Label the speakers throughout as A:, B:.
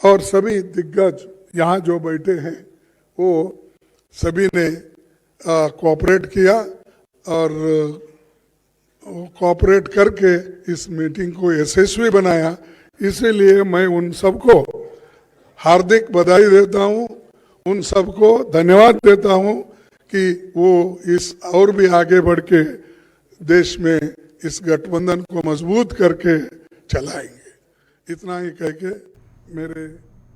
A: और सभी दिग्गज यहाँ जो बैठे हैं वो सभी ने कोऑपरेट किया और कोऑपरेट करके इस मीटिंग को यशस्वी बनाया। इसीलिए मैं उन सबको हार्दिक बधाई देता हूँ, उन सबको धन्यवाद देता हूँ कि वो इस और भी आगे बढ़ के देश में इस गठबंधन को मजबूत करके चलाएंगे। इतना ही कह के मेरे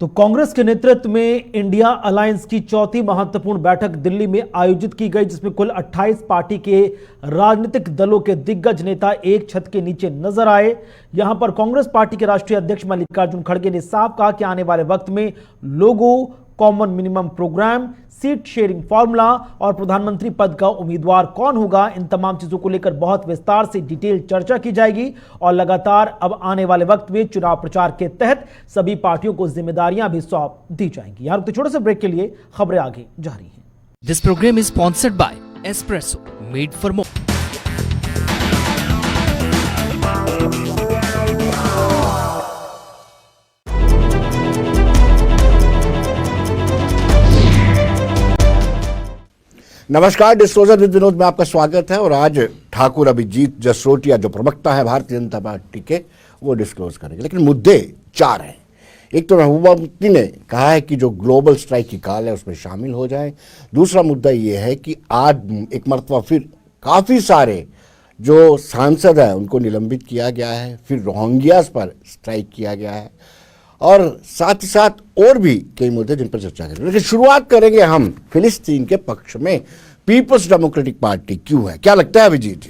B: तो कांग्रेस के नेतृत्व में इंडिया अलायंस की चौथी महत्वपूर्ण बैठक दिल्ली में आयोजित की गई, जिसमें कुल 28 पार्टी के राजनीतिक दलों के दिग्गज नेता एक छत के नीचे नजर आए। यहां पर कांग्रेस पार्टी के राष्ट्रीय अध्यक्ष मल्लिकार्जुन खड़गे ने साफ कहा कि आने वाले वक्त में लोगों, common minimum programme, seat sharing formula और प्रधानमंत्री पद का उम्मीदवार कौन होगा, इन तमाम चीजों को लेकर बहुत विस्तार से डिटेल चर्चा की जाएगी। और लगातार अब आने वाले वक्त में चुनाव प्रचार के तहत सभी पार्टियों को जिम्मेदारियां भी सौंप दी जाएंगी। यहां रुकते छोटे से ब्रेक के लिए खबरें आगे जा रही हैं।
C: This programme is sponsored by espresso, made for more.
D: नमस्कार, डिस्क्लोजर विद विनोद में आपका स्वागत है। और आज ठाकुर अभिजीत जसरोटिया जो प्रवक्ता है भारतीय जनता पार्टी के, वो डिस्क्लोज करेंगे। लेकिन मुद्दे 4 हैं। एक तो महबूबा मुफ्ती ने कहा है कि जो ग्लोबल स्ट्राइक की कॉल है उसमें शामिल हो जाएं। दूसरा मुद्दा ये है कि आज एक मरतबा फिर काफ़ी सारे जो सांसद हैं उनको निलंबित किया गया है, फिर रोहिंग्यास पर स्ट्राइक किया गया है और साथ ही साथ और भी कई मुद्दे जिन पर चर्चा करेंगे। लेकिन शुरुआत करेंगे हम फिलिस्तीन के पक्ष में। पीपल्स डेमोक्रेटिक पार्टी क्यों है, क्या लगता है अभिजीत जी?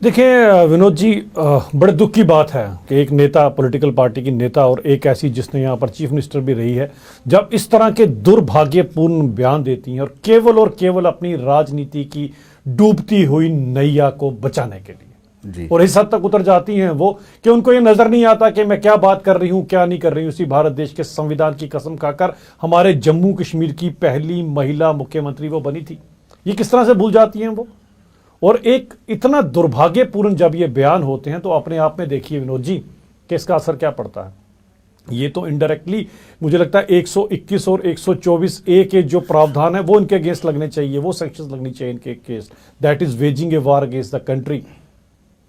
E: देखिए विनोद जी, बड़े दुख की बात है कि एक नेता, पॉलिटिकल पार्टी की नेता और एक ऐसी जिसने यहाँ पर चीफ मिनिस्टर भी रही है, जब इस तरह के दुर्भाग्यपूर्ण बयान देती हैं और केवल अपनी राजनीति की डूबती हुई नैया को बचाने के लिए और इस हद तक उतर जाती हैं वो कि उनको ये नजर नहीं आता कि मैं क्या बात कर रही हूं, क्या नहीं कर रही हूं। इसी भारत देश के संविधान की कसम खाकर हमारे जम्मू कश्मीर की पहली महिला मुख्यमंत्री वो बनी थी। ये किस तरह से भूल जाती हैं वो। और एक इतना दुर्भाग्यपूर्ण जब ये बयान होते हैं तो अपने आप में देखिए विनोद जी कि इसका असर क्या पड़ता है। ये तो इनडायरेक्टली मुझे लगता है 121 और 124 ए के जो प्रावधान है वो इनके अगेंस्ट लगने चाहिए, वो सेक्शंस लगनी चाहिए इनके against. That is waging A war against the country.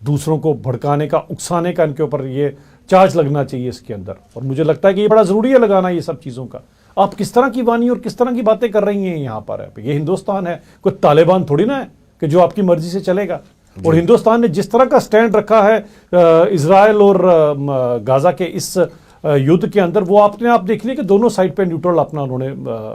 E: दूसरों को भड़काने का, उकसाने का इनके ऊपर ये चार्ज लगना चाहिए इसके अंदर। और मुझे लगता है कि ये बड़ा जरूरी है लगाना ये सब चीज़ों का। आप किस तरह की वाणी और किस तरह की बातें कर रही हैं यहाँ पर। ये हिंदुस्तान है, कोई तालिबान थोड़ी ना है कि जो आपकी मर्जी से चलेगा। और हिंदुस्तान ने जिस तरह का स्टैंड रखा है इजराइल और गाजा के इस युद्ध के अंदर, वो आपने आप देख लिया कि दोनों साइड पे न्यूट्रल अपना उन्होंने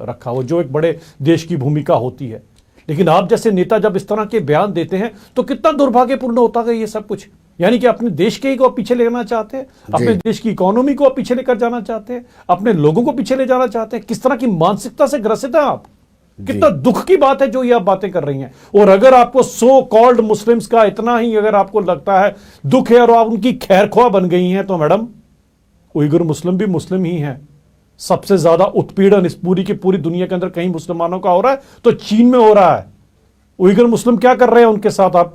E: रखा, वो जो एक बड़े देश की भूमिका होती है। लेकिन आप जैसे नेता जब इस तरह के बयान देते हैं तो कितना दुर्भाग्यपूर्ण होता है ये सब कुछ। यानी कि अपने देश के ही को पीछे लेना चाहते हैं, अपने देश की इकोनॉमी को पीछे लेकर जाना चाहते हैं, अपने लोगों को पीछे ले जाना चाहते हैं। किस तरह की मानसिकता से ग्रसित है आप। कितना दुख की बात है जो ये आप बातें कर रही हैं। और अगर आपको सो कॉल्ड मुस्लिम्स का इतना ही अगर आपको लगता है दुख है और आप उनकी खैरख्वाह बन गई हैं, तो मैडम उइगर मुस्लिम भी मुस्लिम ही हैं। सबसे ज्यादा उत्पीड़न इस पूरी की पूरी दुनिया के अंदर कहीं मुसलमानों का हो रहा है तो चीन में हो रहा है। उइगर मुस्लिम क्या कर रहे हैं उनके साथ, आप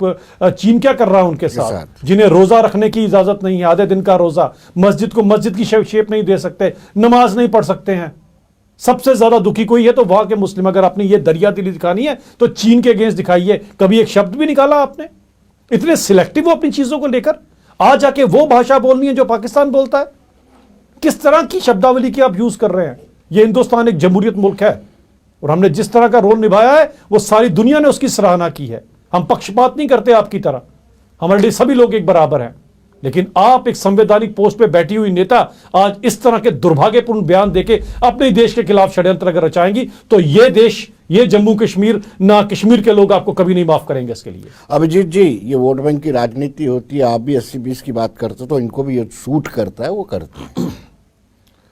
E: चीन क्या कर रहा है उनके साथ, जिन्हें रोजा रखने की इजाजत नहीं है, आधे दिन का रोजा, मस्जिद को मस्जिद की शेप नहीं दे सकते, नमाज नहीं पढ़ सकते हैं। सबसे ज्यादा दुखी कोई है तो वहां के मुस्लिम। अगर आपने ये दरिया दिली दिखानी है तो चीन के अगेंस्ट दिखाइए। कभी एक शब्द भी निकाला आपने? इतने सिलेक्टिव हो अपनी चीजों को लेकर। आज जाके वो भाषा बोलनी है जो पाकिस्तान बोलता है। किस तरह की शब्दावली की आप यूज कर रहे हैं। ये हिंदुस्तान एक जमहूरियत मुल्क है और हमने जिस तरह का रोल निभाया है वो सारी दुनिया ने उसकी सराहना की है। हम पक्षपात नहीं करते आपकी तरह, हमारे लिए सभी लोग एक बराबर हैं। लेकिन आप एक संवैधानिक पोस्ट पे बैठी हुई नेता आज इस तरह के दुर्भाग्यपूर्ण बयान देके अपने देश के खिलाफ षड्यंत्र अगर रचाएंगी तो ये देश, ये जम्मू कश्मीर, ना कश्मीर के लोग आपको कभी नहीं माफ करेंगे इसके लिए।
D: अभिजीत जी, ये वोट बैंक की राजनीति होती है। आप भी 80-20 की बात करते हो तो इनको भी ये सूट करता है, वो करते हैं।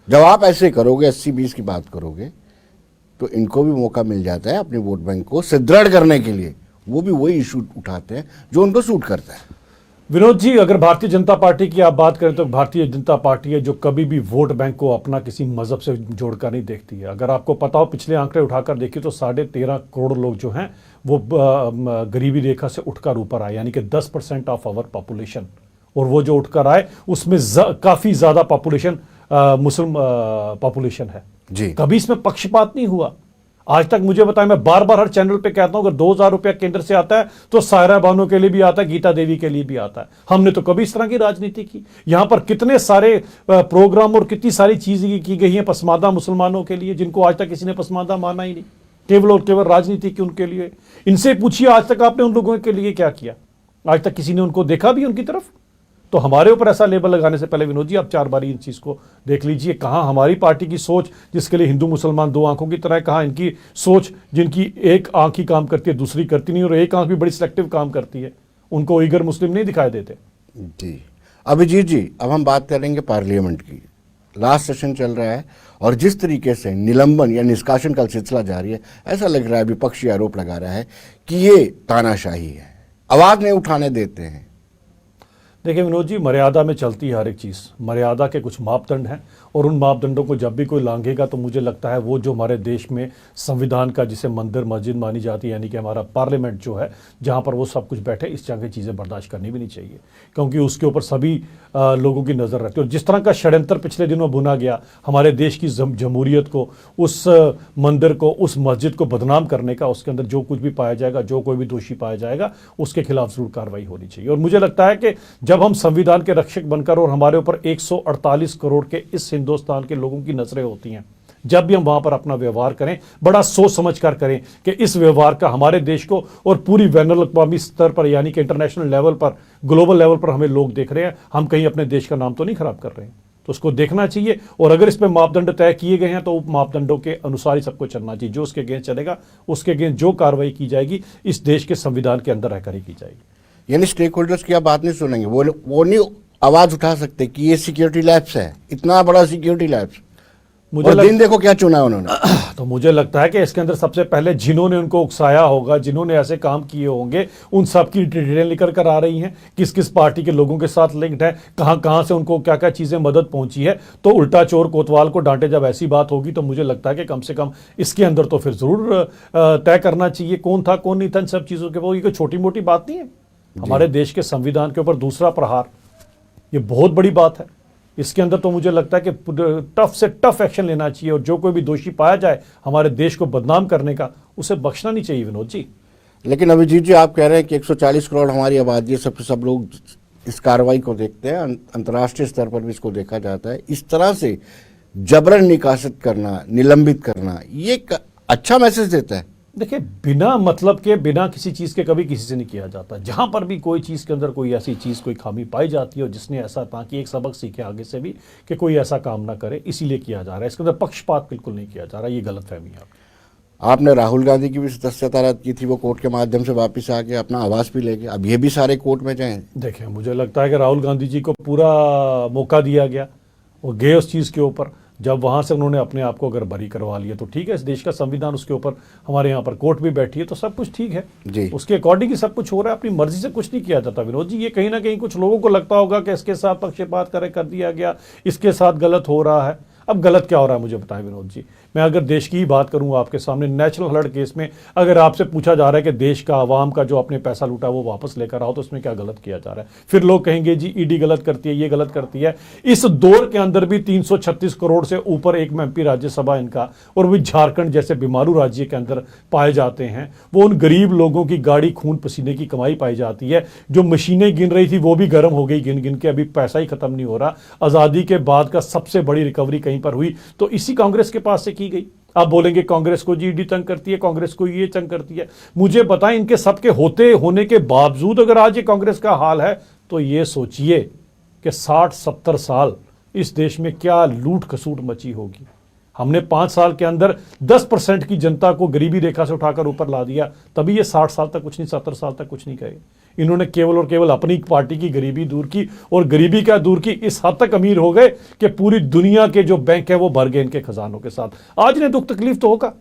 D: जब आप ऐसे करोगे, 80-20 की बात करोगे, तो इनको भी मौका मिल जाता है अपने वोट बैंक को सुदृढ़ करने के लिए। वो भी वही इशू उठाते हैं जो उनको सूट करता है।
E: विनोद जी, अगर भारतीय जनता पार्टी की आप बात करें तो भारतीय जनता पार्टी है जो कभी भी वोट बैंक को अपना किसी मजहब से जोड़कर नहीं देखती है। अगर आपको पता हो, पिछले आंकड़े उठाकर देखिए तो 13.5 करोड़ लोग जो हैं वो गरीबी रेखा से उठकर ऊपर आए, यानी कि 10% ऑफ आवर पॉपुलेशन। और वो जो उठकर आए उसमें काफ़ी ज़्यादा पॉपुलेशन मुस्लिम पॉपुलेशन है
D: जी।
E: कभी इसमें पक्षपात नहीं हुआ। आज तक मुझे बताया, मैं बार बार हर चैनल पे कहता हूं, अगर 2000 रुपया केंद्र से आता है तो सायरा बानो के लिए भी आता है, गीता देवी के लिए भी आता है। हमने तो कभी इस तरह की राजनीति की। यहां पर कितने सारे प्रोग्राम और कितनी सारी चीजें की गई हैं पसमानदा मुसलमानों के लिए, जिनको आज तक किसी ने पसमानदा माना ही नहीं, केवल और केवल राजनीति की उनके लिए। इनसे पूछिए आज तक आपने उन लोगों के लिए क्या किया? आज तक किसी ने उनको देखा भी उनकी तरफ? तो हमारे ऊपर ऐसा लेबल लगाने से पहले विनोद जी आप 4 बार इन चीज को देख लीजिए, कहां हमारी पार्टी की सोच जिसके लिए हिंदू मुसलमान 2 आंखों की तरह है, कहां इनकी सोच जिनकी एक आंख ही काम करती है दूसरी करती नहीं, और एक आंख भी बड़ी सिलेक्टिव काम करती है, उनको उइगर मुस्लिम नहीं दिखाई देते।
D: जी अभिजीत जी, अब हम बात करेंगे पार्लियामेंट की। लास्ट सेशन चल रहा है और जिस तरीके से निलंबन या निष्कासन का सिलसिला जारी है, ऐसा लग रहा है विपक्षी आरोप लगा रहा है कि ये तानाशाही है, आवाज नहीं उठाने देते हैं।
E: देखिए विनोद जी, मर्यादा में चलती है हर एक चीज़। मर्यादा के कुछ मापदंड हैं और उन मापदंडों को जब भी कोई लांघेगा तो मुझे लगता है वो जो हमारे देश में संविधान का जिसे मंदिर मस्जिद मानी जाती है, यानी कि हमारा पार्लियामेंट जो है जहां पर वो सब कुछ बैठे, इस तरह की चीज़ें बर्दाश्त करनी भी नहीं चाहिए, क्योंकि उसके ऊपर सभी लोगों की नज़र रहती है। और जिस तरह का षड्यंत्र पिछले दिनों बुना गया हमारे देश की जमहूरियत को, उस मंदिर को, उस मस्जिद को बदनाम करने का, उसके अंदर जो कुछ भी पाया जाएगा, जो कोई भी दोषी पाया जाएगा, उसके खिलाफ जरूर कार्रवाई होनी चाहिए। और मुझे लगता है कि जब हम संविधान के रक्षक बनकर और हमारे ऊपर 148 करोड़ के इस हिंदुस्तान के लोगों की नजरें होती हैं, जब भी हम वहां पर अपना व्यवहार करें बड़ा सोच समझ कर करें कि इस व्यवहार का हमारे देश को और पूरी बैनुल अक़वामी स्तर पर यानी कि इंटरनेशनल लेवल पर, ग्लोबल लेवल पर हमें लोग देख रहे हैं, हम कहीं अपने देश का नाम तो नहीं खराब कर रहे हैं, तो उसको देखना चाहिए। और अगर इसमें मापदंड तय किए गए हैं तो मापदंडों के अनुसार ही सबको चलना चाहिए। जो उसके अगेंस्ट चलेगा, उसके अगेंस्ट जो कार्रवाई की जाएगी इस देश के संविधान के अंदर रहकर ही की जाएगी।
D: यानी स्टेक होल्डर्स की आप बात नहीं सुनेंगे, वो नहीं आवाज उठा सकते कि ये सिक्योरिटी लैप्स है, इतना बड़ा सिक्योरिटी लैप्स, मुझे दिन देखो क्या चुना है उन्होंने।
E: तो मुझे लगता है कि इसके अंदर सबसे पहले जिन्होंने उनको उकसाया होगा, जिन्होंने ऐसे काम किए होंगे, उन सब की डिटेल निकल कर आ रही हैं, किस किस पार्टी के लोगों के साथ लिंक्ड है, कहां कहां से उनको क्या क्या चीजें मदद पहुंची है। तो उल्टा चोर कोतवाल को डांटे जब ऐसी बात होगी तो मुझे लगता है कि कम से कम इसके अंदर तो फिर जरूर तय करना चाहिए कौन था कौन नहीं था इन सब चीजों के। वो ये कोई छोटी मोटी बात नहीं है। हमारे देश के संविधान के ऊपर दूसरा प्रहार, ये बहुत बड़ी बात है। इसके अंदर तो मुझे लगता है कि टफ से टफ एक्शन लेना चाहिए और जो कोई भी दोषी पाया जाए हमारे देश को बदनाम करने का, उसे बख्शना नहीं चाहिए विनोद जी।
D: लेकिन अभिजीत जी आप कह रहे हैं कि 140 करोड़ हमारी आबादी है, सब लोग इस कार्रवाई को देखते हैं, अंतर्राष्ट्रीय स्तर पर भी इसको देखा जाता है। इस तरह से जबरन निकासित करना, निलंबित करना, ये अच्छा मैसेज देता है।
E: देखिए, बिना मतलब के, बिना किसी चीज़ के कभी किसी से नहीं किया जाता। जहां पर भी कोई चीज़ के अंदर कोई ऐसी चीज़, कोई खामी पाई जाती है और जिसने ऐसा, ताकि एक सबक सीखे आगे से भी कि कोई ऐसा काम ना करे, इसीलिए किया जा रहा है। इसके अंदर पक्षपात बिल्कुल नहीं किया जा रहा, ये गलतफहमी है।
D: आपने राहुल गांधी की भी सदस्यता रद्द की थी, वो कोर्ट के माध्यम से वापस आके अपना आवास भी ले गए, अब ये भी सारे कोर्ट में जाएं।
E: देखिए, मुझे लगता है कि राहुल गांधी जी को पूरा मौका दिया गया, वो गए उस चीज़ के ऊपर। जब वहाँ से उन्होंने अपने आप को अगर बरी करवा लिया तो ठीक है, इस देश का संविधान उसके ऊपर, हमारे यहाँ पर कोर्ट भी बैठी है, तो सब कुछ ठीक है
D: जी।
E: उसके अकॉर्डिंग ही सब कुछ हो रहा है, अपनी मर्जी से कुछ नहीं किया जाता विनोद जी। ये कहीं ना कहीं कुछ लोगों को लगता होगा कि इसके साथ पक्षपात कर दिया गया, इसके साथ गलत हो रहा है। अब गलत क्या हो रहा है मुझे बताएं विनोद जी। मैं अगर देश की ही बात करूं आपके सामने, नेचुरल फ्लड केस में अगर आपसे पूछा जा रहा है कि देश का, आवाम का जो आपने पैसा लूटा वो वापस लेकर आओ, तो उसमें क्या गलत किया जा रहा है? फिर लोग कहेंगे जी ईडी गलत करती है, ये गलत करती है। इस दौर के अंदर भी 336 करोड़ से ऊपर एक एमपी राज्यसभा इनका, और भी झारखंड जैसे बीमारू राज्य के अंदर पाए जाते हैं। वो उन गरीब लोगों की गाड़ी खून पसीने की कमाई पाई जाती है। जो मशीनें गिन रही थी वो भी गर्म हो गई गिन गिन के, अभी पैसा ही खत्म नहीं हो रहा। आज़ादी के बाद का सबसे बड़ी रिकवरी कहीं पर हुई तो इसी कांग्रेस के पास से की गई। आप बोलेंगे कांग्रेस को जी ईडी तंग करती है, कांग्रेस को ये तंग करती है। मुझे बताएं, इनके सबके होने के बावजूद अगर आज ये कांग्रेस का हाल है तो ये सोचिए कि 60-70 साल इस देश में क्या लूट खसूट मची होगी। हमने 5 साल के अंदर 10% की जनता को गरीबी रेखा से उठाकर ऊपर ला दिया, तभी ये 60 साल तक कुछ नहीं, 70 साल तक कुछ नहीं करे। इन्होंने केवल और केवल अपनी पार्टी की गरीबी दूर की, और गरीबी क्या दूर की, इस हद तक अमीर हो गए कि पूरी दुनिया के जो बैंक है वो भर गए इनके खजानों के साथ। आज इन्हें दुख तकलीफ तो होगा,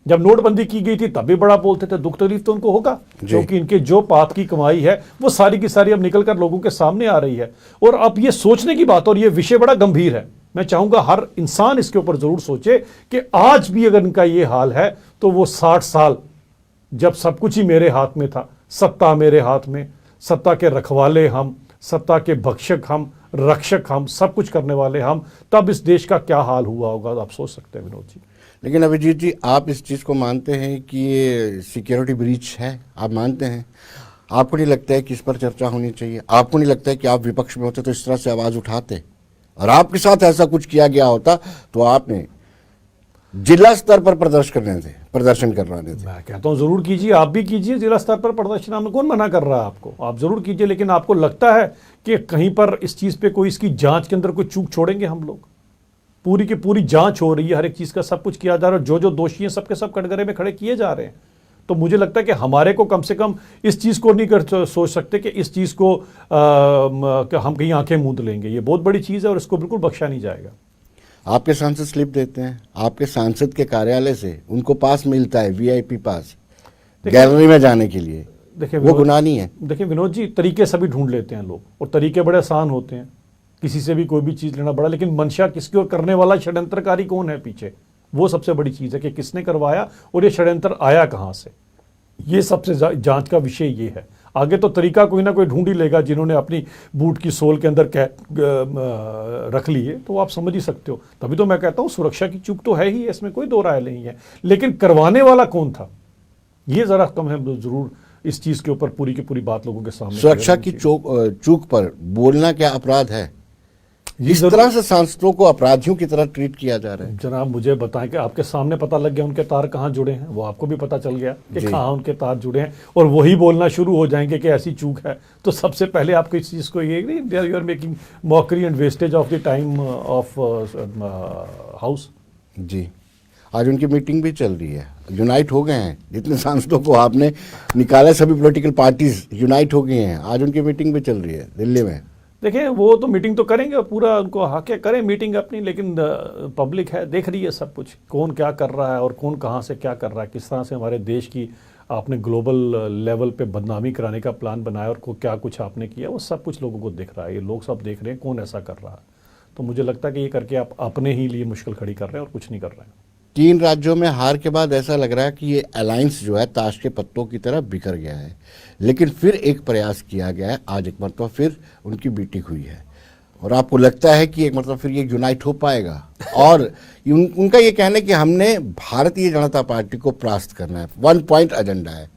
E: जब नोटबंदी की गई थी तब भी बड़ा बोलते थे, दुख तकलीफ तो उनको होगा, क्योंकि इनके जो पाप की कमाई है वो सारी की सारी अब निकल कर लोगों के सामने आ रही है। और अब ये सोचने की बात, और ये विषय बड़ा गंभीर है, मैं चाहूंगा हर इंसान इसके ऊपर जरूर सोचे कि आज भी अगर इनका ये हाल है तो वो 60 साल जब सब कुछ ही मेरे हाथ में था, सत्ता मेरे हाथ में, सत्ता के रखवाले हम, सत्ता के भक्षक हम, रक्षक हम, सब कुछ करने वाले हम, तब इस देश का क्या हाल हुआ होगा आप सोच सकते हैं विनोद जी।
D: लेकिन अभिजीत जी, आप इस चीज़ को मानते हैं कि ये सिक्योरिटी ब्रीच है? आप मानते हैं? आपको नहीं लगता है कि इस पर चर्चा होनी चाहिए? आपको नहीं लगता है कि आप विपक्ष में होते तो इस तरह से आवाज़ उठाते, और आपके साथ ऐसा कुछ किया गया होता तो आपने जिला स्तर पर प्रदर्शन करवाने थे?
E: मैं कहता हूं जरूर कीजिए, आप भी कीजिए जिला स्तर पर प्रदर्शन, में कौन मना कर रहा है आपको, आप जरूर कीजिए। लेकिन आपको लगता है कि कहीं पर इस चीज पे कोई, इसकी जांच के अंदर कोई चूक छोड़ेंगे हम लोग? पूरी की पूरी जांच हो रही है, हर एक चीज का सब कुछ किया जा रहा है, जो जो दोषी हैं सबके सब कटघरे में खड़े किए जा रहे हैं। तो मुझे लगता है कि हमारे को कम से कम इस चीज को नहीं कर सोच सकते कि इस चीज को हम कहीं आंखें मूंद लेंगे। ये बहुत बड़ी चीज है और इसको बिल्कुल बख्शा नहीं जाएगा।
D: आपके सांसद स्लिप देते हैं, आपके सांसद के कार्यालय से उनको पास मिलता है, वीआईपी पास, गैलरी में जाने के लिए।
E: देखिए
D: वो गुनाह नहीं है?
E: देखिए विनोद जी, तरीके सभी ढूंढ लेते हैं लोग, और तरीके बड़े आसान होते हैं, किसी से भी कोई भी चीज लेना बड़ा, लेकिन मंशा किसकी और करने वाला षड्यंत्रकारी कौन है पीछे, वो सबसे बड़ी चीज है कि किसने करवाया और ये षड्यंत्र आया कहां से। ये सबसे जांच का विषय ये है। आगे तो तरीका कोई ना कोई ढूंढ ही लेगा, जिन्होंने अपनी बूट की सोल के अंदर रख ली है, तो आप समझ ही सकते हो। तभी तो मैं कहता हूं सुरक्षा की चूक तो है ही, इसमें कोई दो राय नहीं है, लेकिन करवाने वाला कौन था ये जरा कम है जरूर इस चीज के ऊपर पूरी की पूरी बात लोगों के सामने।
D: सुरक्षा की चूक पर बोलना क्या अपराध है? इस तरह से सांसदों को अपराधियों की तरह ट्रीट किया जा रहा है।
E: जनाब मुझे बताएं कि आपके सामने पता लग गया उनके तार कहाँ जुड़े हैं, वो आपको भी पता चल गया कि कहाँ उनके तार जुड़े हैं, और वही बोलना शुरू हो जाएंगे कि ऐसी चूक है, तो सबसे पहले आपको इस चीज़ को ये नहीं, you are making mockery and wastage of the time of house.
D: जी, आज उनकी मीटिंग भी चल रही है, यूनाइट हो गए हैं, जितने सांसदों को आपने निकाला सभी पॉलिटिकल पार्टीज यूनाइट हो गए हैं। आज उनकी मीटिंग भी चल रही है दिल्ली में।
E: देखिए वो तो मीटिंग तो करेंगे, पूरा उनको हक है, करें मीटिंग अपनी, लेकिन पब्लिक है, देख रही है सब कुछ, कौन क्या कर रहा है और कौन कहाँ से क्या कर रहा है, किस तरह से हमारे देश की आपने ग्लोबल लेवल पे बदनामी कराने का प्लान बनाया और क्या कुछ आपने किया, वो सब कुछ लोगों को दिख रहा है। ये लोग सब देख रहे हैं कौन ऐसा कर रहा है। तो मुझे लगता है कि ये करके आप अपने ही लिए मुश्किल खड़ी कर रहे हैं और कुछ नहीं कर रहे हैं।
D: 3 राज्यों में हार के बाद ऐसा लग रहा है कि ये अलायंस जो है ताश के पत्तों की तरह बिखर गया है, लेकिन फिर एक प्रयास किया गया है। आज एक मरतबा फिर उनकी मीटिंग हुई है, और आपको लगता है कि एक मरतबा फिर ये यूनाइट हो पाएगा? और उनका ये कहना है कि हमने भारतीय जनता पार्टी को परास्त करना है, 1 पॉइंट एजेंडा है,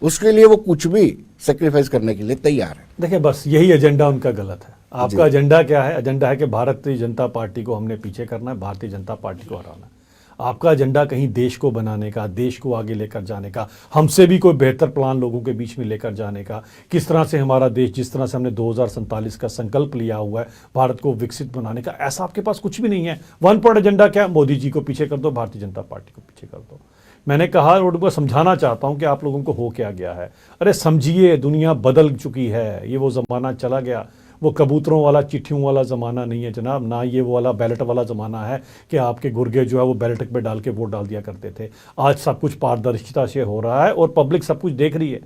D: उसके लिए वो कुछ भी सेक्रीफाइस करने के लिए तैयार है।
E: देखिए बस यही एजेंडा उनका गलत है। आपका एजेंडा क्या है? एजेंडा है कि भारतीय जनता पार्टी को हमने पीछे करना है, भारतीय जनता पार्टी को हराना है। आपका एजेंडा कहीं देश को बनाने का, देश को आगे लेकर जाने का, हमसे भी कोई बेहतर प्लान लोगों के बीच में लेकर जाने का, किस तरह से हमारा देश, जिस तरह से हमने 2047 का संकल्प लिया हुआ है भारत को विकसित बनाने का, ऐसा आपके पास कुछ भी नहीं है। 1 पॉइंट एजेंडा क्या? मोदी जी को पीछे कर दो, भारतीय जनता पार्टी को पीछे कर दो। मैंने कहा और उनको समझाना चाहता हूं कि आप लोगों को हो क्या गया है। अरे समझिए, दुनिया बदल चुकी है, ये वो ज़माना चला गया, वो कबूतरों वाला चिट्ठियों वाला ज़माना नहीं है जनाब, ना ये वो वाला बैलेट वाला ज़माना है कि आपके गुर्गे जो है वो बैलेट पे डाल के वोट डाल दिया करते थे। आज सब कुछ पारदर्शिता से हो रहा है और पब्लिक सब कुछ देख रही है,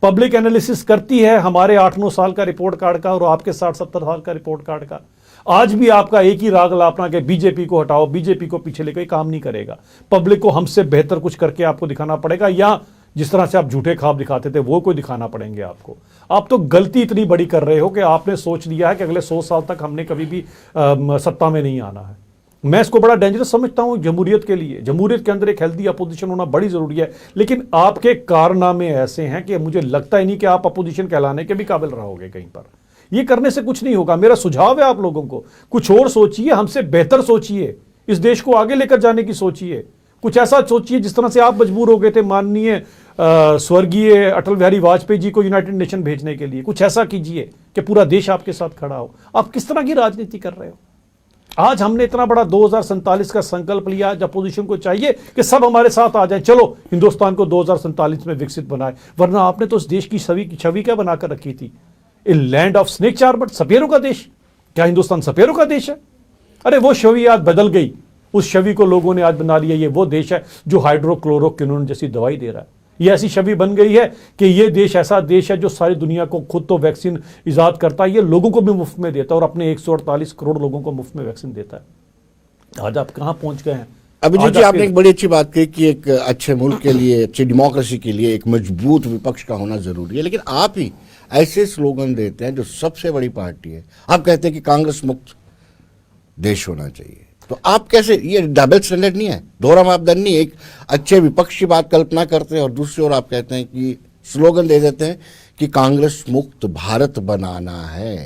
E: पब्लिक एनालिसिस करती है हमारे 8-9 साल का रिपोर्ट कार्ड का और आपके 60-70 साल का रिपोर्ट कार्ड का। आज भी आपका एक ही राग लापना कि बीजेपी को हटाओ, बीजेपी को पीछे लेकर काम नहीं करेगा। पब्लिक को हमसे बेहतर कुछ करके आपको दिखाना पड़ेगा, या जिस तरह से आप झूठे ख्वाब दिखाते थे वो कोई दिखाना पड़ेंगे आपको। आप तो गलती इतनी बड़ी कर रहे हो कि आपने सोच लिया है कि अगले 100 साल तक हमने कभी भी सत्ता में नहीं आना है। मैं इसको बड़ा डेंजरस समझता हूं जमहूरियत के लिए। जमहूरियत के अंदर एक हेल्दी अपोजिशन होना बड़ी जरूरी है, लेकिन आपके कारनामे ऐसे हैं कि मुझे लगता ही नहीं कि आप अपोजिशन कहलाने के भी काबिल रहोगे कहीं पर। ये करने से कुछ नहीं होगा। मेरा सुझाव है आप लोगों को, कुछ और सोचिए, हमसे बेहतर सोचिए, इस देश को आगे लेकर जाने की सोचिए, कुछ ऐसा सोचिए जिस तरह से आप मजबूर हो गए थे माननीय स्वर्गीय अटल बिहारी वाजपेयी जी को यूनाइटेड नेशन भेजने के लिए। कुछ ऐसा कीजिए कि पूरा देश आपके साथ खड़ा हो। आप किस तरह की राजनीति कर रहे हो? आज हमने इतना बड़ा 2047 का संकल्प लिया, आज अपोजिशन को चाहिए कि सब हमारे साथ आ जाएं, चलो हिंदुस्तान को 2047 में विकसित बनाए। वरना आपने तो इस देश की छवि क्या बनाकर रखी थी? A land of snake charmer, सपेरों का देश। क्या हिंदुस्तान सपेरों का देश है? अरे वो छवि आज बदल गई, उस छवि को लोगों ने आज बना लिया ये वो देश है जो हाइड्रोक्लोरोक्विनोन जैसी दवाई दे रहा है। ये ऐसी छवि बन गई है कि ये देश ऐसा देश है जो सारी दुनिया को खुद तो वैक्सीन इजाद करता है, ये लोगों को भी मुफ्त में देता है और अपने 148 करोड़ लोगों को मुफ्त में वैक्सीन देता है। आज आप कहां पहुंच गए हैं?
D: अभिजीत जी, आपने एक बड़ी अच्छी बात कही कि एक अच्छे मुल्क के लिए, अच्छी डेमोक्रेसी के लिए एक मजबूत विपक्ष का होना जरूरी है, लेकिन आप ही ऐसे स्लोगन देते हैं जो सबसे बड़ी पार्टी है। आप कहते हैं कि कांग्रेस मुक्त देश होना चाहिए, तो आप कैसे, ये डबल स्टैंडर्ड नहीं है, दोहरा मापदंड नहीं। एक अच्छे विपक्ष की बात कल्पना करते हैं और दूसरी ओर आप कहते हैं कि स्लोगन दे देते हैं कि कांग्रेस मुक्त भारत बनाना है।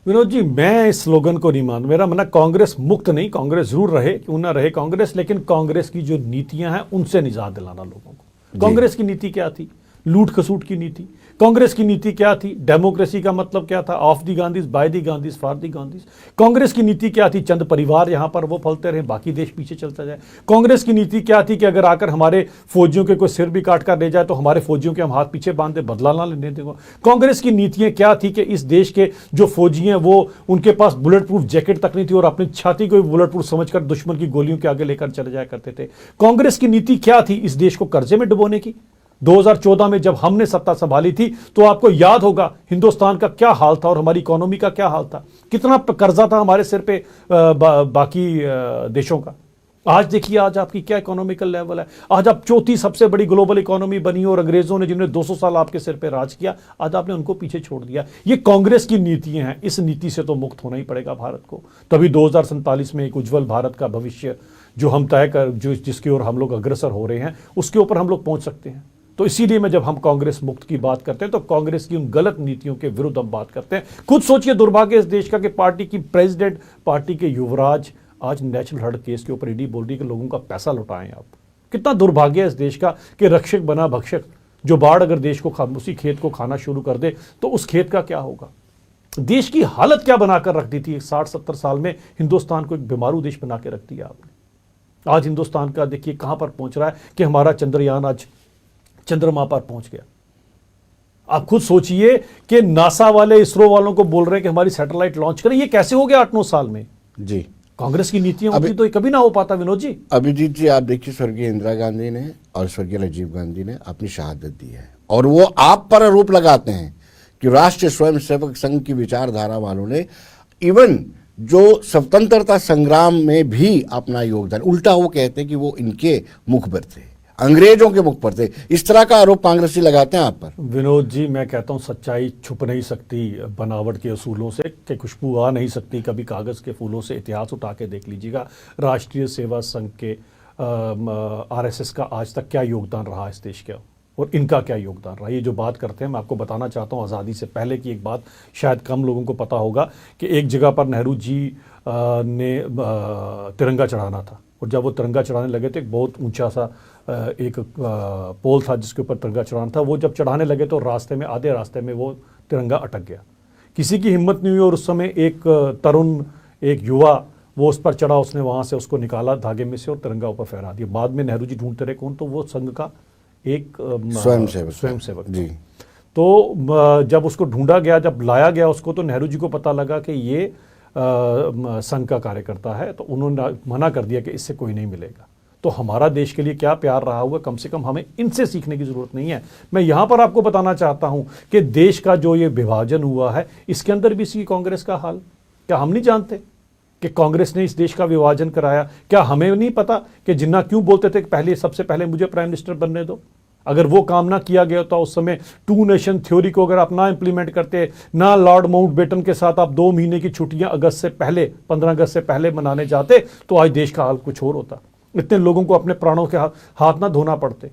E: विनोद जी, मैं इस स्लोगन को नहीं मान, मेरा मानना कांग्रेस मुक्त नहीं, कांग्रेस जरूर रहे, क्यों ना रहे कांग्रेस, लेकिन कांग्रेस की जो नीतियां हैं उनसे निजात दिलाना लोगों को। कांग्रेस की नीति क्या थी? लूट खसूट की नीति। कांग्रेस की नीति क्या थी? डेमोक्रेसी का मतलब क्या था? Of the Gandhi's, by the Gandhi's, for the Gandhi's. Congress की नीति क्या थी? चंद परिवार यहां पर वो फलते रहे, बाकी देश पीछे चलता जाए। कांग्रेस की नीति क्या थी कि अगर आकर हमारे फौजियों के कोई सिर भी काट कर ले जाए तो हमारे फौजियों के हम हाथ पीछे बांध दे, बदला ना लेने देंगे। कांग्रेस की नीतियां क्या थी कि इस देश के जो फौजी हैं वो, उनके पास बुलेट प्रूफ जैकेट तक नहीं थी और अपनी छाती को बुलेट प्रूफ समझकर दुश्मन की गोलियों के आगे लेकर चले जाया करते थे। कांग्रेस की नीति क्या थी? इस देश को कर्जे में डुबोने की। 2014 में जब हमने सत्ता संभाली थी तो आपको याद होगा हिंदुस्तान का क्या हाल था और हमारी इकोनॉमी का क्या हाल था, कितना कर्जा था हमारे सिर पे बाकी देशों का। आज देखिए आज आपकी क्या इकोनॉमिकल लेवल है। आज आप चौथी सबसे बड़ी ग्लोबल इकोनॉमी बनी और अंग्रेजों ने जिन्होंने 200 साल आपके सिर पे राज किया, आज आपने उनको पीछे छोड़ दिया। ये कांग्रेस की नीतियां हैं, इस नीति से तो मुक्त होना ही पड़ेगा भारत को, तभी 2047 में एक उज्जवल भारत का भविष्य जो हम तय कर, जो जिसकी ओर हम लोग अग्रसर हो रहे हैं, उसके ऊपर हम लोग पहुंच सकते हैं। तो इसीलिए मैं, जब हम कांग्रेस मुक्त की बात करते हैं तो कांग्रेस की उन गलत नीतियों के विरुद्ध हम बात करते हैं। खुद सोचिए, दुर्भाग्य इस देश का कि पार्टी की प्रेसिडेंट, पार्टी के युवराज आज नेशनल हर्ट केस के ऊपर ईडी बोल रही है कि लोगों का पैसा लौटाएं आप। कितना दुर्भाग्य है इस देश का कि रक्षक बना भक्षक। जो बाढ़ अगर देश को उसी खेत को खाना शुरू कर दे तो उस खेत का क्या होगा? देश की हालत क्या बनाकर रख दी थी 60-70 साल में, हिंदुस्तान को एक बीमारू देश बना के रख दिया आपने। आज हिंदुस्तान का देखिए कहां पर पहुंच रहा है कि हमारा चंद्रयान आज चंद्रमा पर पहुंच गया। आप खुद सोचिए कि नासा वाले, इसरो वालों को बोल रहे हैं कि हमारी सैटेलाइट लॉन्च करें। ये कैसे हो गया 8-9 साल में?
D: जी,
E: कांग्रेस की नीतियां होती तो ये कभी ना हो पाता। विनोद जी,
D: अभिजीत जी, आप देखिए, स्वर्गीय इंदिरा गांधी ने और स्वर्गीय राजीव गांधी ने अपनी शहादत दी है और वो आप पर आरोप लगाते हैं कि राष्ट्रीय स्वयंसेवक संघ की विचारधारा वालों ने इवन जो स्वतंत्रता संग्राम में भी अपना योगदान, उल्टा वो कहते हैं कि वो इनके मुख पर थे, अंग्रेजों के मुख पर थे। इस तरह का आरोप कांग्रेसी लगाते हैं आप पर।
E: विनोद जी, मैं कहता हूं सच्चाई छुप नहीं सकती बनावट के असूलों से, कि खुशबू आ नहीं सकती कभी कागज के फूलों से। इतिहास उठा के देख लीजिएगा, राष्ट्रीय सेवा संघ के आरएसएस का आज तक क्या योगदान रहा इस देश का और इनका क्या योगदान रहा। ये जो बात करते हैं, मैं आपको बताना चाहता हूँ आज़ादी से पहले की एक बात, शायद कम लोगों को पता होगा कि एक जगह पर नेहरू जी ने तिरंगा चढ़ाना था और जब वो तिरंगा चढ़ाने लगे तो एक बहुत ऊंचा सा एक पोल था जिसके ऊपर तिरंगा चढ़ाना था। वो जब चढ़ाने लगे तो रास्ते में, आधे रास्ते में वो तिरंगा अटक गया। किसी की हिम्मत नहीं हुई और उस समय एक तरुण, एक युवा वो उस पर चढ़ा, उसने वहाँ से उसको निकाला धागे में से और तिरंगा ऊपर फहरा दिया। बाद में नेहरू जी ढूंढते रहे कौन, तो वो संघ का एक स्वयंसेवक
D: जी।
E: तो जब उसको ढूंढा गया, जब लाया गया उसको, तो नेहरू जी को पता लगा कि ये संघ का कार्यकर्ता है, तो उन्होंने मना कर दिया कि इससे कोई नहीं मिलेगा। तो हमारा देश के लिए क्या प्यार रहा हुआ, कम से कम हमें इनसे सीखने की जरूरत नहीं है। मैं यहां पर आपको बताना चाहता हूं कि देश का जो ये विभाजन हुआ है, इसके अंदर भी इसी कांग्रेस का हाल, क्या हम नहीं जानते कि कांग्रेस ने इस देश का विभाजन कराया? क्या हमें नहीं पता कि जिन्ना क्यों बोलते थे कि पहले, सबसे पहले मुझे प्राइम मिनिस्टर बनने दो? अगर वो काम ना किया गया तो उस समय 2 नेशन थ्योरी को अगर आप ना इंप्लीमेंट करते, ना लॉर्ड माउंटबेटन के साथ आप 2 महीने की छुट्टियां अगस्त से पहले, 15 अगस्त से पहले मनाने जाते, तो आज देश का हाल कुछ और होता। इतने लोगों को अपने प्राणों के हाथ ना धोना पड़ते।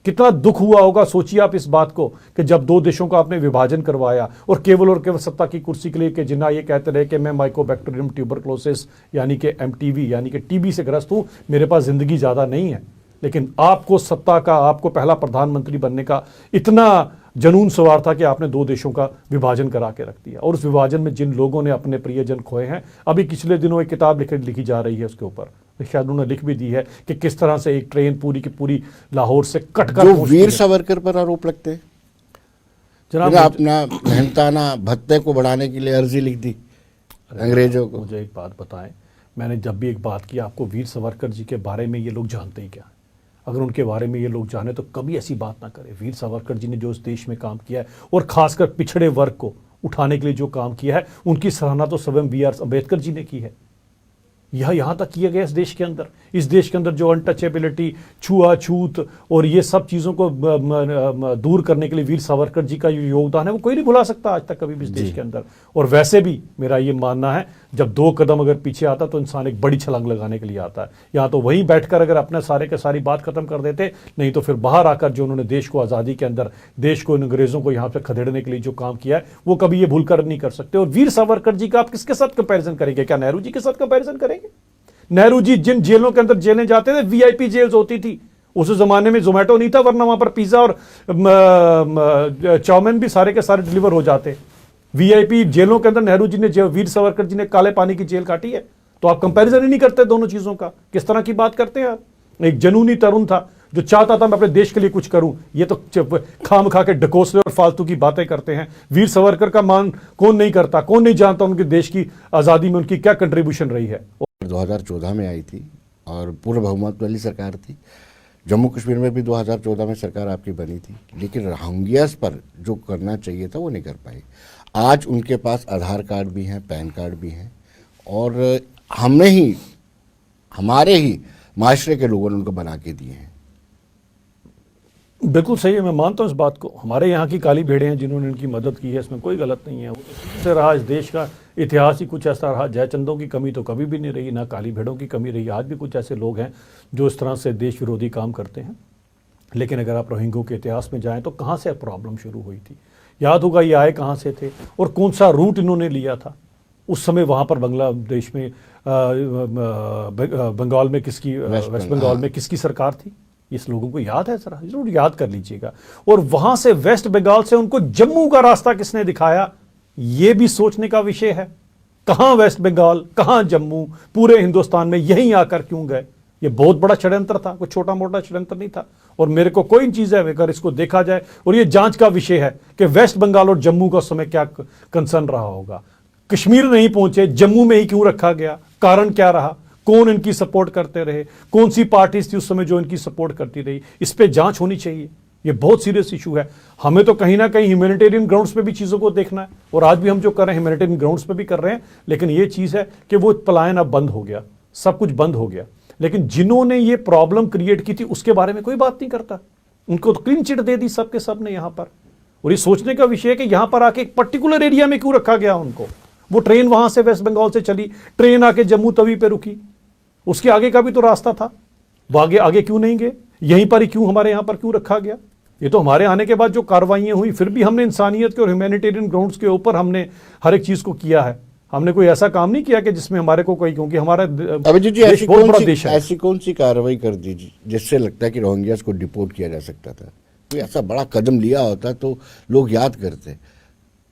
E: कितना दुख हुआ होगा, सोचिए आप इस बात को कि जब 2 देशों का आपने विभाजन करवाया और केवल सत्ता की कुर्सी के लिए कि जिन्ना ये कहते रहे कि मैं माइकोबैक्टीरियम ट्यूबरक्लोसिस यानी कि एमटीवी यानी कि टीबी से ग्रस्त हूं, मेरे पास जिंदगी ज्यादा नहीं है। लेकिन आपको सत्ता का, आपको पहला प्रधानमंत्री बनने का इतना जनून सवार था कि आपने 2 देशों का विभाजन करा के रख दिया। और उस विभाजन में जिन लोगों ने अपने प्रियजन खोए हैं, अभी पिछले दिनों एक किताब लिखी जा रही है उसके ऊपर, शायद उन्होंने लिख भी दी है कि किस तरह से एक ट्रेन पूरी की पूरी लाहौर से कटकर
D: जो वीर सावरकर पर आरोप लगते हैं, जनाब अपना मेहनताना भत्ते को बढ़ाने के लिए अर्जी लिख दी अंग्रेजों को।
E: मुझे एक बात बताएं, मैंने जब भी एक बात की आपको, वीर सावरकर जी के बारे में ये लोग जानते ही क्या है? अगर उनके बारे में ये लोग जाने तो कभी ऐसी बात ना करें। वीर सावरकर जी ने जो इस देश में काम किया है और खासकर पिछड़े वर्ग को उठाने के लिए जो काम किया है, उनकी सराहना तो स्वयं बी आर अम्बेडकर जी ने की है। यह यहाँ तक किया गया इस देश के अंदर जो अनटचेबिलिटी, छुआछूत और ये सब चीज़ों को दूर करने के लिए वीर सावरकर जी का जो योगदान है वो कोई नहीं भुला सकता आज तक कभी भी इस देश के अंदर। और वैसे भी मेरा ये मानना है, जब 2 कदम अगर पीछे आता तो इंसान एक बड़ी छलांग लगाने के लिए आता है। यहाँ तो वहीं बैठकर अगर अपने सारे के सारी बात खत्म कर देते, नहीं तो फिर बाहर आकर जो उन्होंने देश को आज़ादी के अंदर, देश को, अंग्रेजों को यहाँ पे खदेड़ने के लिए जो काम किया है वो कभी ये भूल कर नहीं कर सकते। और वीर सावरकर जी का आप किसके साथ कंपेरिजन करेंगे? क्या नेहरू जी के साथ कंपेरिजन करेंगे? नेहरू जी जिन जेलों के अंदर जेलें जाते थे, वीआईपी जेल्स होती थी। उस जमाने में जोमेटो नहीं था, वरना वहां पर पिज्जा और चाउमीन भी सारे के सारे डिलीवर हो जाते। वीआईपी जेलों के अंदर नेहरू जी ने, वीर सावरकर जी ने काले पानी की जेल काटी है। तो आप कंपैरिजन ही नहीं करते दोनों चीजों का। किस तरह की बात करते हैं आप? एक जनूनी तरुण था जो चाहता था मैं अपने देश के लिए कुछ करूं, ये तो खाम खा के ढकोसले और फालतू की बातें करते हैं। वीर सावरकर का मान कौन नहीं करता, कौन नहीं जानता उनके देश की आजादी में उनकी क्या कंट्रीब्यूशन रही है।
D: 2014 में आई थी और पूर्ण बहुमत वाली सरकार थी। जम्मू कश्मीर में भी 2014 में सरकार आपकी बनी थी, लेकिन रोहिंग्यास पर जो करना चाहिए था वो नहीं कर पाई। आज उनके पास आधार कार्ड भी हैं, पैन कार्ड भी हैं, और हमारे ही माशरे के लोगों ने उनको बना के दिए हैं।
E: बिल्कुल सही है, मैं मानता हूँ इस बात को। हमारे यहाँ की काली भेड़ें हैं जिन्होंने इनकी मदद की है, इसमें कोई गलत नहीं है। वो तो से रहा, इस देश का इतिहास ही कुछ ऐसा रहा। जयचंदों की कमी तो कभी भी नहीं रही, ना काली भेड़ों की कमी रही। आज भी कुछ ऐसे लोग हैं जो इस तरह से देश विरोधी काम करते हैं। लेकिन अगर आप रोहिंग्यों के इतिहास में जाएँ तो कहाँ से प्रॉब्लम शुरू हुई थी? याद होगा ये आए कहाँ से थे और कौन सा रूट इन्होंने लिया था। उस समय वहाँ पर बांग्लादेश में, बंगाल में किसकी, वेस्ट बंगाल में किसकी सरकार थी? इस लोगों को याद है? जरा जरूर याद कर लीजिएगा। और वहां से वेस्ट बंगाल से उनको जम्मू का रास्ता किसने दिखाया, यह भी सोचने का विषय है। कहां वेस्ट बंगाल, कहां जम्मू, पूरे हिंदुस्तान में यहीं आकर क्यों गए? ये बहुत बड़ा षड्यंत्र था, कोई छोटा मोटा षड्यंत्र नहीं था। और मेरे को कोई चीज है, अगर इसको देखा जाए, और ये जांच का विषय है कि वेस्ट बंगाल और जम्मू का उस समय क्या कंसर्न रहा होगा। कश्मीर नहीं पहुंचे, जम्मू में ही क्यों रखा गया? कारण क्या रहा? कौन इनकी सपोर्ट करते रहे? कौन सी पार्टीज थी उस समय जो इनकी सपोर्ट करती रही? इस पे जांच होनी चाहिए। ये बहुत सीरियस इशू है। हमें तो कहीं ना कहीं ह्यूमैनिटेरियन ग्राउंड्स पे भी चीज़ों को देखना है, और आज भी हम जो कर रहे हैं ह्यूमैनिटेरियन ग्राउंड्स पे भी कर रहे हैं। लेकिन ये चीज़ है कि वो पलायन अब बंद हो गया, सब कुछ बंद हो गया। लेकिन जिन्होंने ये प्रॉब्लम क्रिएट की थी उसके बारे में कोई बात नहीं करता। उनको तो क्लीन चिट दे दी सबके सब ने यहाँ पर। और ये सोचने का विषय है कि यहाँ पर आके एक पर्टिकुलर एरिया में क्यों रखा गया उनको। वो ट्रेन वहां से वेस्ट बंगाल से चली, ट्रेन आके जम्मू तवी पे रुकी, उसके आगे का भी तो रास्ता था। वो आगे क्यों नहीं गए? यहीं पर ही क्यों, हमारे यहां पर क्यों रखा गया? ये तो हमारे आने के बाद जो कार्रवाइयां हुई, फिर भी हमने इंसानियत के और ह्यूमैनिटेरियन ग्राउंड्स के ऊपर हमने हर एक चीज को किया है। हमने कोई ऐसा काम नहीं किया कि जिसमें हमारे को कोई, क्योंकि हमारा
D: अभिजीत जी
E: देश बहुत बड़ा देश है।
D: ऐसी कौन सी कार्रवाई कर दी जिससे लगता है कि रोहिंग्यास को डिपोर्ट किया जा सकता था? कोई ऐसा बड़ा कदम लिया होता तो लोग याद करते।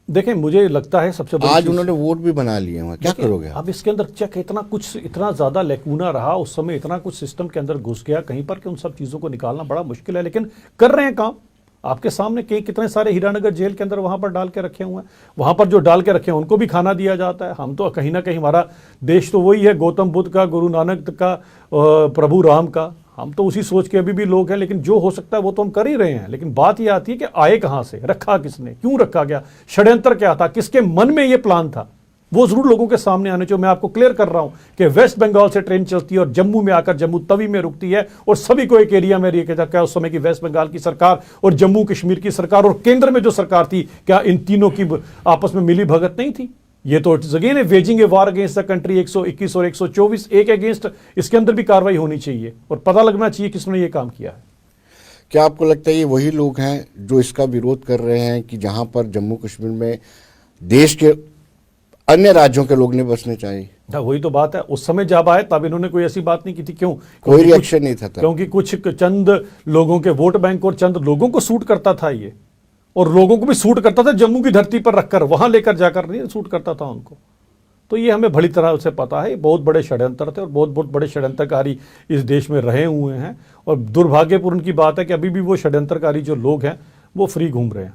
E: देखें, मुझे लगता है सबसे बड़ी
D: आज उन्होंने वोट भी बना लिए हैं, क्या करोगे?
E: अब इसके अंदर चेक इतना ज्यादा लेकुना रहा उस समय, इतना कुछ सिस्टम के अंदर घुस गया कहीं पर कि उन सब चीजों को निकालना बड़ा मुश्किल है। लेकिन कर रहे हैं काम। आपके सामने कितने सारे हीरानगर जेल के अंदर वहां पर डाल के रखे हुए हैं। वहां पर जो डाल के रखे हैं उनको भी खाना दिया जाता है। हम तो कहीं ना कहीं, हमारा देश तो वही है, गौतम बुद्ध का, गुरु नानक का, प्रभु राम का। हम तो उसी सोच के अभी भी लोग हैं। लेकिन जो हो सकता है वो तो हम कर ही रहे हैं। लेकिन बात यह आती है कि आए कहां से, रखा किसने, क्यों रखा गया, षड्यंत्र क्या था, किसके मन में यह प्लान था, वो जरूर लोगों के सामने आने चाहिए। मैं आपको क्लियर कर रहा हूं कि वेस्ट बंगाल से ट्रेन चलती है और जम्मू में आकर जम्मू तवी में रुकती है, और सभी को एक एरिया में रखा जाता है। उस समय की वेस्ट बंगाल की सरकार और जम्मू कश्मीर की सरकार और केंद्र में जो सरकार थी, क्या इन तीनों की आपस में मिली भगत नहीं थी? ये तो अगेन है waging A war against the country. 121 और 124 एक अगेंस्ट, इसके अंदर भी कार्रवाई होनी चाहिए और पता लगना चाहिए किसने ये काम किया है।
D: क्या आपको लगता है ये वही लोग हैं जो इसका विरोध कर रहे हैं कि जहां पर जम्मू कश्मीर में देश के अन्य राज्यों के लोग नहीं बसने चाहिए?
E: वही तो बात है। उस समय जब आए तब इन्होंने कोई ऐसी बात नहीं की थी। क्यों?
D: कोई रिएक्शन नहीं था तब।
E: क्योंकि कुछ चंद लोगों के वोट बैंक और चंद लोगों को सूट करता था ये, और लोगों को भी सूट करता था जम्मू की धरती पर रखकर, वहां लेकर जाकर नहीं सूट करता था उनको। तो ये हमें भली तरह से पता है। बहुत बड़े षड्यंत्र थे और बहुत बहुत बड़े षड्यंत्रकारी इस देश में रहे हुए हैं। और दुर्भाग्यपूर्ण की बात है कि अभी भी वो षड्यंत्रकारी जो लोग हैं वो फ्री घूम रहे हैं।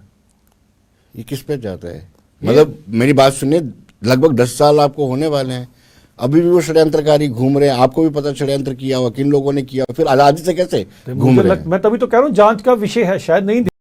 D: ये किस पे जाता है? मतलब मेरी बात सुनिए, लगभग 10 साल आपको होने वाले हैं, अभी भी वो षड्यंत्रकारी घूम रहे हैं। आपको भी पता षड्यंत्र किया हुआ, किन लोगों ने किया, फिर आजादी से कैसे घूम रहे हैं?
E: मैं तभी तो कह रहा हूं जांच का विषय है, शायद नहीं